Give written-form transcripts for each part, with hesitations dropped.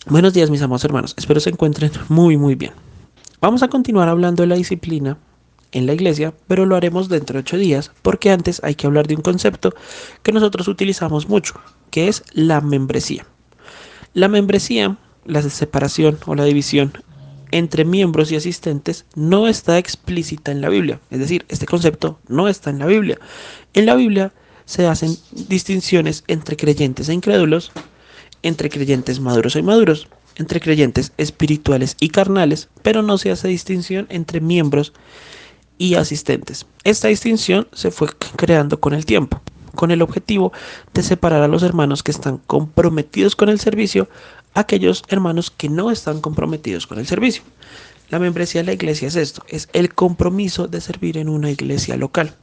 Buenos días, mis amados hermanos. Espero se encuentren muy bien. Vamos a continuar hablando de la disciplina en la iglesia, pero lo haremos dentro de 8 días, porque antes hay que hablar de un concepto que nosotros utilizamos mucho, que es la membresía. La membresía, la separación o la división entre miembros y asistentes no está explícita en la Biblia. Es decir, este concepto no está en la Biblia. En la Biblia se hacen distinciones entre creyentes e incrédulos, entre creyentes maduros e inmaduros, entre creyentes espirituales y carnales, pero no se hace distinción entre miembros y asistentes. Esta distinción se fue creando con el tiempo, con el objetivo de separar a los hermanos que están comprometidos con el servicio a aquellos hermanos que no están comprometidos con el servicio. La membresía de la iglesia es esto, es el compromiso de servir en una iglesia local.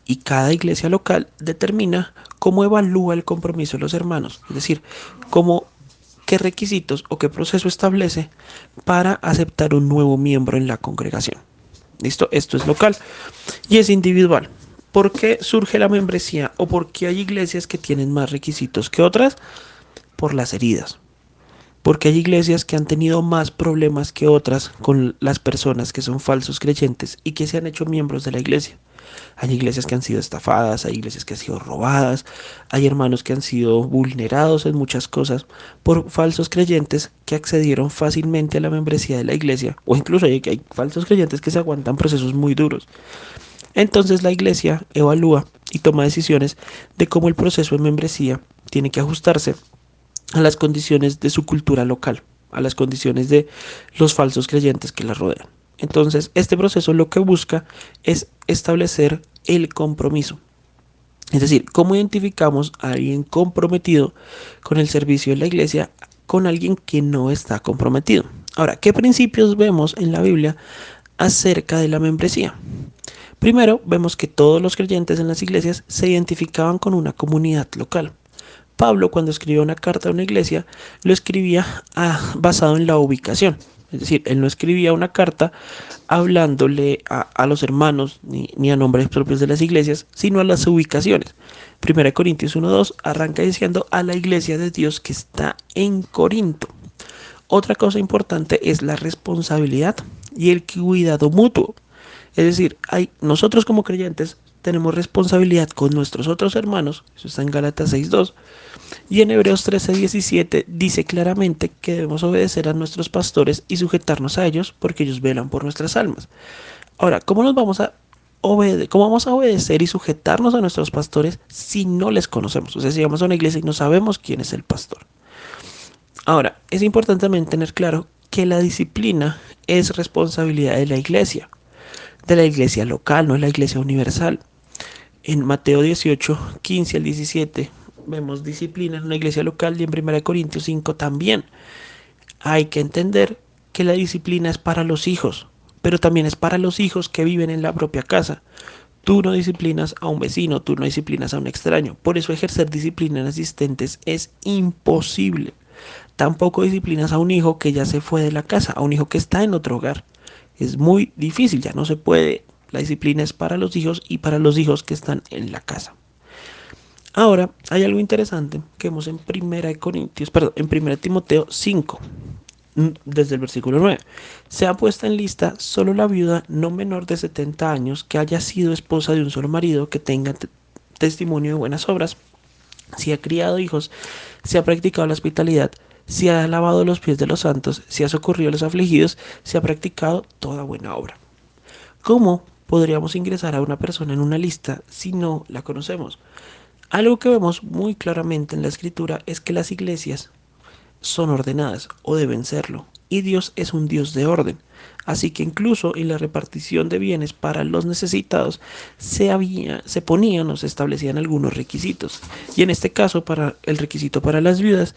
Y cada iglesia local determina cómo evalúa el compromiso de los hermanos, es decir, cómo, qué requisitos o qué proceso establece para aceptar un nuevo miembro en la congregación. ¿Listo? Esto es local y es individual. ¿Por qué surge la membresía o por qué hay iglesias que tienen más requisitos que otras? Por las heridas. Porque hay iglesias que han tenido más problemas que otras con las personas que son falsos creyentes y que se han hecho miembros de la iglesia. Hay iglesias que han sido estafadas, hay iglesias que han sido robadas, hay hermanos que han sido vulnerados en muchas cosas por falsos creyentes que accedieron fácilmente a la membresía de la iglesia, o incluso hay falsos creyentes que se aguantan procesos muy duros. Entonces la iglesia evalúa y toma decisiones de cómo el proceso de membresía tiene que ajustarse a las condiciones de su cultura local, a las condiciones de los falsos creyentes que la rodean. Entonces, este proceso lo que busca es establecer el compromiso. Es decir, cómo identificamos a alguien comprometido con el servicio de la iglesia con alguien que no está comprometido. Ahora, ¿qué principios vemos en la Biblia acerca de la membresía? Primero, vemos que todos los creyentes en las iglesias se identificaban con una comunidad local. Pablo, cuando escribía una carta a una iglesia, lo escribía basado en la ubicación. Es decir, él no escribía una carta hablándole a los hermanos ni a nombres propios de las iglesias, sino a las ubicaciones. 1 Corintios 1:2 arranca diciendo a la iglesia de Dios que está en Corinto. Otra cosa importante es la responsabilidad y el cuidado mutuo. Es decir, nosotros como creyentes tenemos responsabilidad con nuestros otros hermanos, eso está en Gálatas 6:2, y en Hebreos 13:17 dice claramente que debemos obedecer a nuestros pastores y sujetarnos a ellos porque ellos velan por nuestras almas. Ahora, ¿cómo vamos a obedecer y sujetarnos a nuestros pastores si no les conocemos? O sea, si vamos a una iglesia y no sabemos quién es el pastor. Ahora, es importante también tener claro que la disciplina es responsabilidad de la iglesia local, no de la iglesia universal. En Mateo 18:15 al 17 vemos disciplina en una iglesia local y en 1 Corintios 5 también. Hay que entender que la disciplina es para los hijos, pero también es para los hijos que viven en la propia casa. Tú no disciplinas a un vecino, tú no disciplinas a un extraño. Por eso ejercer disciplina en asistentes es imposible. Tampoco disciplinas a un hijo que ya se fue de la casa, a un hijo que está en otro hogar. Es muy difícil, ya no se puede. La disciplina es para los hijos y para los hijos que están en la casa. Ahora, hay algo interesante que vemos en en 1 Timoteo 5, desde el versículo 9. Sea puesta en lista solo la viuda no menor de 70 años que haya sido esposa de un solo marido, que tenga testimonio de buenas obras, si ha criado hijos, si ha practicado la hospitalidad, si ha lavado los pies de los santos, si ha socorrido a los afligidos, si ha practicado toda buena obra. ¿Cómo podríamos ingresar a una persona en una lista si no la conocemos? Algo que vemos muy claramente en la escritura es que las iglesias son ordenadas o deben serlo. Y Dios es un Dios de orden. Así que incluso en la repartición de bienes para los necesitados se ponían o se establecían algunos requisitos. Y en este caso, para el requisito para las viudas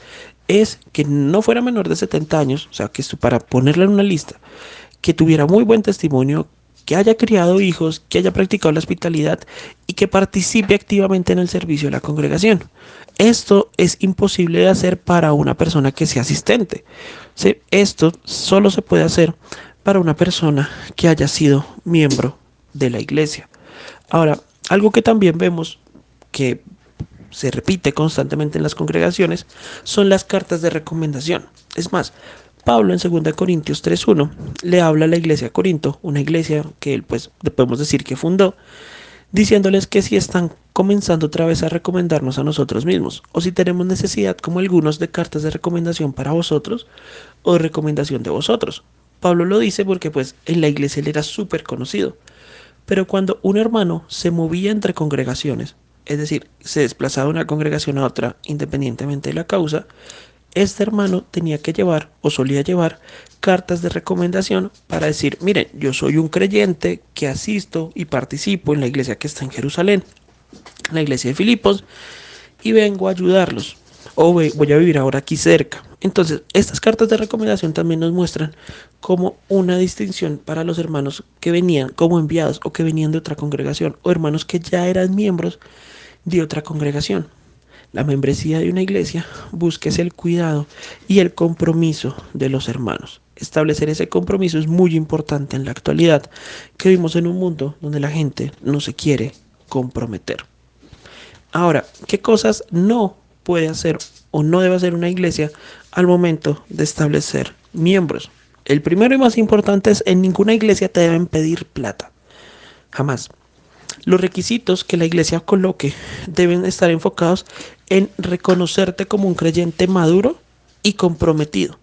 es que no fuera menor de 70 años, o sea, que para ponerla en una lista, que tuviera muy buen testimonio, que haya criado hijos, que haya practicado la hospitalidad y que participe activamente en el servicio de la congregación. Esto es imposible de hacer para una persona que sea asistente. ¿Sí? Esto solo se puede hacer para una persona que haya sido miembro de la iglesia. Ahora, algo que también vemos que se repite constantemente en las congregaciones, son las cartas de recomendación. Es más, Pablo en 2 Corintios 3:1 le habla a la iglesia de Corinto, una iglesia que él pues podemos decir que fundó, diciéndoles que si están comenzando otra vez a recomendarnos a nosotros mismos, o si tenemos necesidad como algunos de cartas de recomendación para vosotros, o de recomendación de vosotros. Pablo lo dice porque pues en la iglesia él era súper conocido, pero cuando un hermano se movía entre congregaciones, es decir, se desplazaba de una congregación a otra independientemente de la causa, este hermano tenía que llevar o solía llevar cartas de recomendación para decir, miren, yo soy un creyente que asisto y participo en la iglesia que está en Jerusalén, la iglesia de Filipos, y vengo a ayudarlos, o voy a vivir ahora aquí cerca. Entonces, estas cartas de recomendación también nos muestran como una distinción para los hermanos que venían como enviados o que venían de otra congregación, o hermanos que ya eran miembros de otra congregación. La membresía de una iglesia busca el cuidado y el compromiso de los hermanos. Establecer ese compromiso es muy importante en la actualidad, que vivimos en un mundo donde la gente no se quiere comprometer. Ahora, ¿qué cosas no puede hacer o no debe hacer una iglesia al momento de establecer miembros? El primero y más importante es: en ninguna iglesia te deben pedir plata. Jamás. Los requisitos que la iglesia coloque deben estar enfocados en reconocerte como un creyente maduro y comprometido.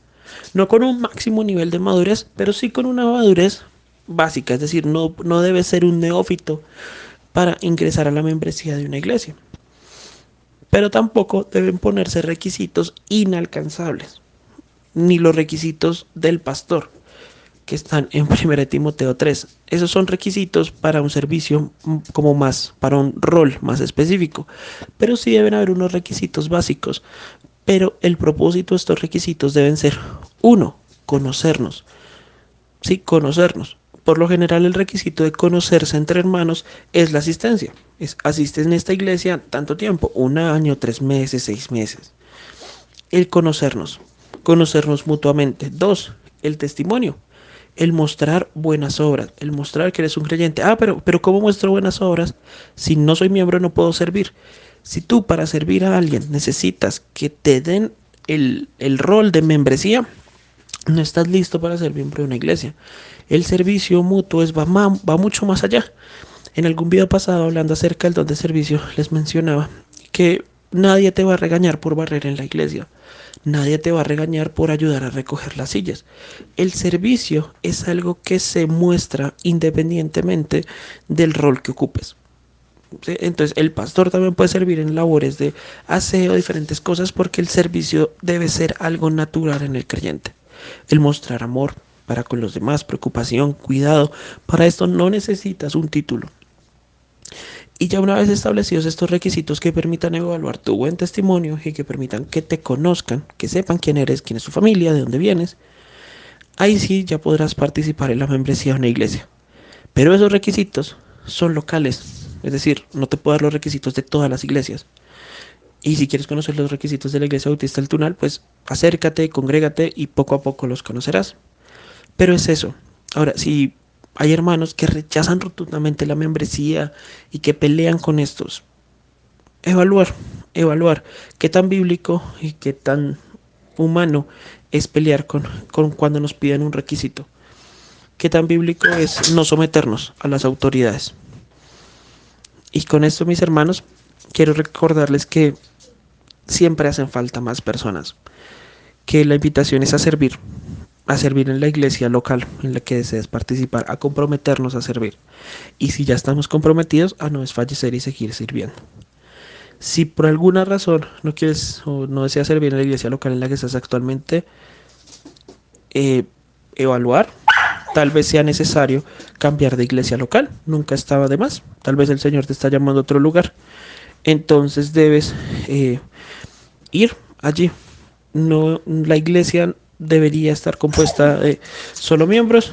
No con un máximo nivel de madurez, pero sí con una madurez básica. Es decir, no debe ser un neófito para ingresar a la membresía de una iglesia. Pero tampoco deben ponerse requisitos inalcanzables, ni los requisitos del pastor, que están en 1 Timoteo 3. Esos son requisitos para un servicio como más, para un rol más específico. Pero sí deben haber unos requisitos básicos. Pero el propósito de estos requisitos deben ser: uno, conocernos. Sí, conocernos. Por lo general el requisito de conocerse entre hermanos es la asistencia. Asistes en esta iglesia tanto tiempo, 1 año, 3 meses, 6 meses. El conocernos mutuamente. 2, el testimonio. El mostrar buenas obras, el mostrar que eres un creyente. Pero ¿cómo muestro buenas obras? Si no soy miembro no puedo servir. Si tú para servir a alguien necesitas que te den el rol de membresía, no estás listo para ser miembro de una iglesia. El servicio mutuo va mucho más allá. En algún video pasado, hablando acerca del don de servicio, les mencionaba que nadie te va a regañar por barrer en la iglesia. Nadie te va a regañar por ayudar a recoger las sillas. El servicio es algo que se muestra independientemente del rol que ocupes. ¿Sí? Entonces el pastor también puede servir en labores de aseo, diferentes cosas, porque el servicio debe ser algo natural en el creyente. El mostrar amor para con los demás, preocupación, cuidado. Para esto no necesitas un título. Y ya una vez establecidos estos requisitos que permitan evaluar tu buen testimonio y que permitan que te conozcan, que sepan quién eres, quién es tu familia, de dónde vienes, ahí sí ya podrás participar en la membresía de una iglesia. Pero esos requisitos son locales, es decir, no te puedo dar los requisitos de todas las iglesias. Y si quieres conocer los requisitos de la Iglesia Bautista del Tunal, pues acércate, congrégate y poco a poco los conocerás. Pero es eso. Ahora, si hay hermanos que rechazan rotundamente la membresía y que pelean con estos, evaluar qué tan bíblico y qué tan humano es pelear con cuando nos piden un requisito. Qué tan bíblico es no someternos a las autoridades. Y con esto, mis hermanos, quiero recordarles que siempre hacen falta más personas, que la invitación es a servir en la iglesia local en la que desees participar, a comprometernos a servir. Y si ya estamos comprometidos, a no desfallecer y seguir sirviendo. Si por alguna razón no quieres o no deseas servir en la iglesia local en la que estás actualmente, evaluar, tal vez sea necesario cambiar de iglesia local, nunca estaba de más, tal vez el Señor te está llamando a otro lugar, entonces debes ir allí. No, la iglesia debería estar compuesta de solo miembros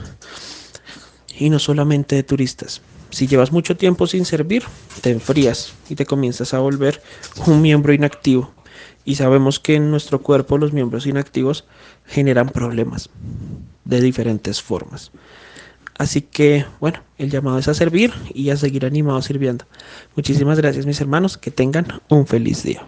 y no solamente de turistas. Si llevas mucho tiempo sin servir, te enfrías y te comienzas a volver un miembro inactivo. Y sabemos que en nuestro cuerpo los miembros inactivos generan problemas de diferentes formas. Así que, bueno, el llamado es a servir y a seguir animados sirviendo. Muchísimas gracias, mis hermanos. Que tengan un feliz día.